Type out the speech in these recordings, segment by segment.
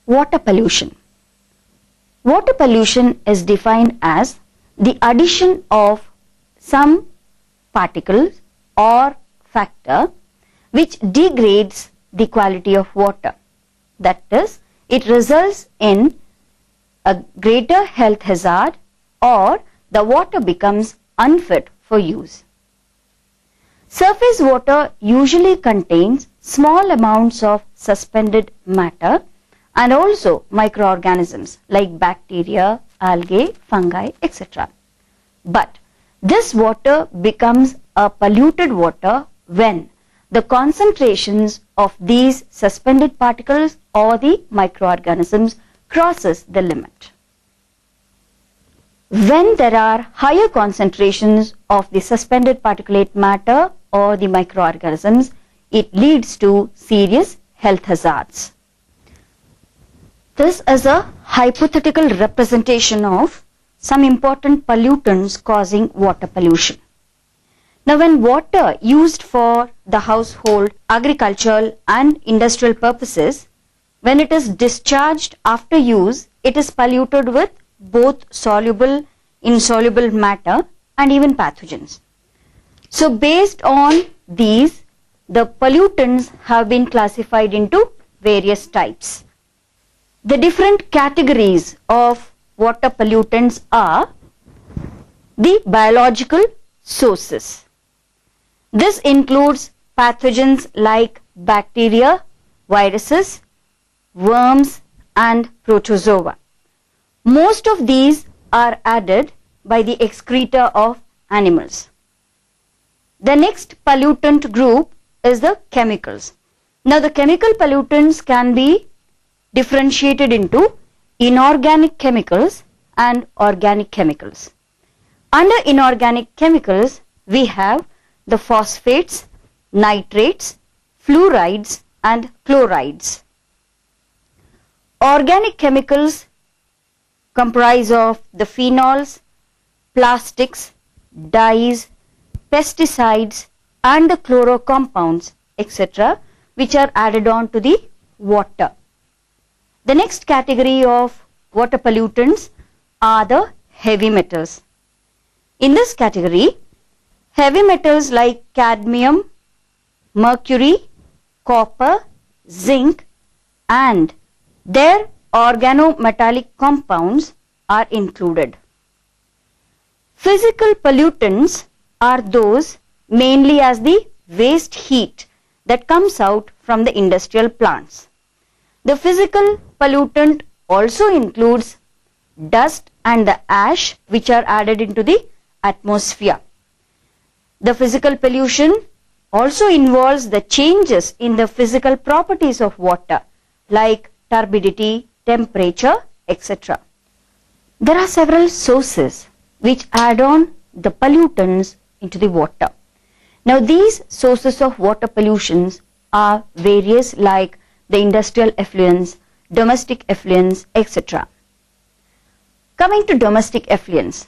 Water pollution. Water pollution is defined as the addition of some particles or factor which degrades the quality of water. That is, it results in a greater health hazard or the water becomes unfit for use. Surface water usually contains small amounts of suspended matter and also microorganisms like bacteria, algae, fungi, etc. But this water becomes a polluted water when the concentrations of these suspended particles or the microorganisms crosses the limit. When there are higher concentrations of the suspended particulate matter or the microorganisms, it leads to serious health hazards. This is a hypothetical representation of some important pollutants causing water pollution. Now, when water used for the household, agricultural and industrial purposes, when it is discharged after use, it is polluted with both soluble, insoluble matter and even pathogens. So, based on these, the pollutants have been classified into various types. The different categories of water pollutants are the biological sources. This includes pathogens like bacteria, viruses, worms and protozoa. Most of these are added by the excreta of animals. The next pollutant group is the chemicals. Now, the chemical pollutants can be differentiated into inorganic chemicals and organic chemicals. Under inorganic chemicals, we have the phosphates, nitrates, fluorides and chlorides. Organic chemicals comprise of the phenols, plastics, dyes, pesticides and the chloro compounds, etc., which are added on to the water. The next category of water pollutants are the heavy metals. In this category, heavy metals like cadmium, mercury, copper, zinc and their organometallic compounds are included. Physical pollutants are those mainly as the waste heat that comes out from the industrial plants. The physical pollutant also includes dust and the ash which are added into the atmosphere. The physical pollution also involves the changes in the physical properties of water like turbidity, temperature, etc. There are several sources which add on the pollutants into the water. Now, these sources of water pollutions are various like the industrial effluents, domestic effluents, etc. Coming to domestic effluents,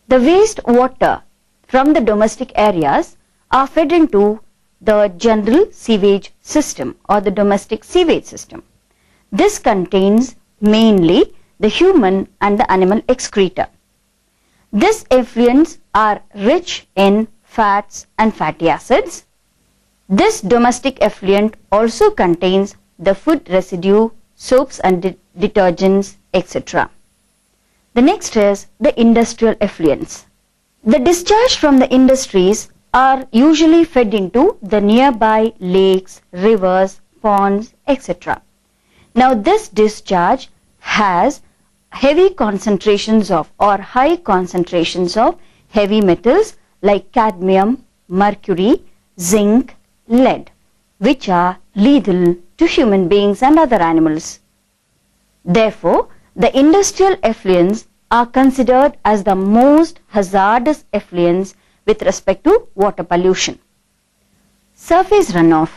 the waste water from the domestic areas are fed into the general sewage system or the domestic sewage system. This contains mainly the human and the animal excreta. These effluents are rich in fats and fatty acids. This domestic effluent also contains the food residue, soaps and detergents, etc. The next is the industrial effluents. The discharge from the industries are usually fed into the nearby lakes, rivers, ponds, etc. Now, this discharge has heavy concentrations of or high concentrations of heavy metals like cadmium, mercury, zinc, lead, which are lethal to human beings and other animals. Therefore, the industrial effluents are considered as the most hazardous effluents with respect to water pollution. Surface runoff.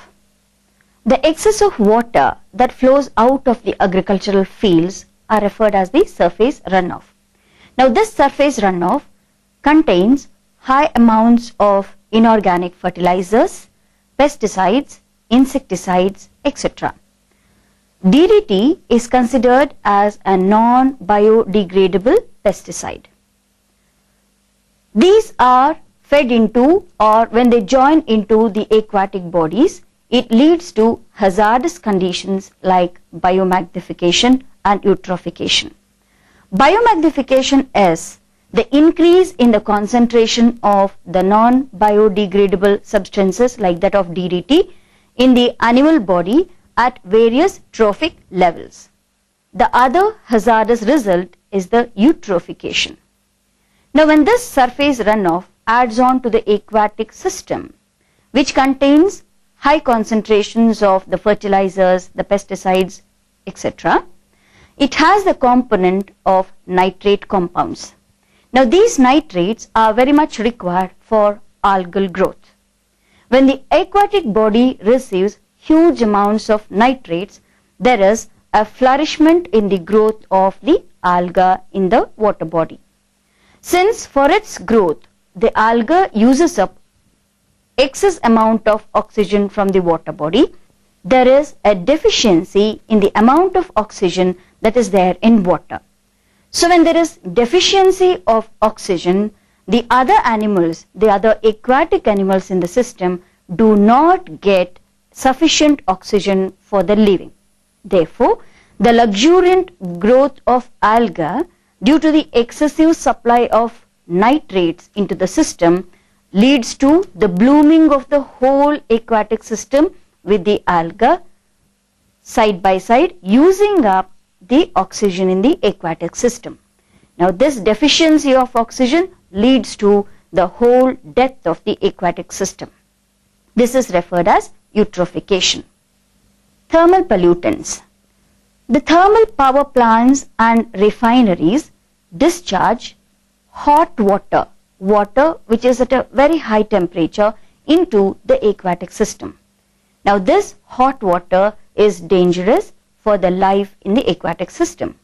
The excess of water that flows out of the agricultural fields are referred as the surface runoff. Now, this surface runoff contains high amounts of inorganic fertilizers, pesticides, insecticides, etc. DDT is considered as a non-biodegradable pesticide. These are fed into, or when they join into the aquatic bodies, it leads to hazardous conditions like biomagnification and eutrophication. Biomagnification is the increase in the concentration of the non-biodegradable substances like that of DDT in the animal body at various trophic levels. The other hazardous result is the eutrophication. Now, when this surface runoff adds on to the aquatic system, which contains high concentrations of the fertilizers, the pesticides, etc., it has the component of nitrate compounds. Now, these nitrates are very much required for algal growth. When the aquatic body receives huge amounts of nitrates, there is a flourishment in the growth of the alga in the water body. Since for its growth, the alga uses up excess amount of oxygen from the water body, there is a deficiency in the amount of oxygen that is there in water. So when there is deficiency of oxygen, the other animals, the other aquatic animals in the system do not get sufficient oxygen for the living. Therefore, the luxuriant growth of alga due to the excessive supply of nitrates into the system leads to the blooming of the whole aquatic system with the alga side by side using up the oxygen in the aquatic system. Now, this deficiency of oxygen leads to the whole death of the aquatic system. This is referred as eutrophication. Thermal pollutants. The thermal power plants and refineries discharge hot water, water which is at a very high temperature, into the aquatic system. Now, this hot water is dangerous for the life in the aquatic system.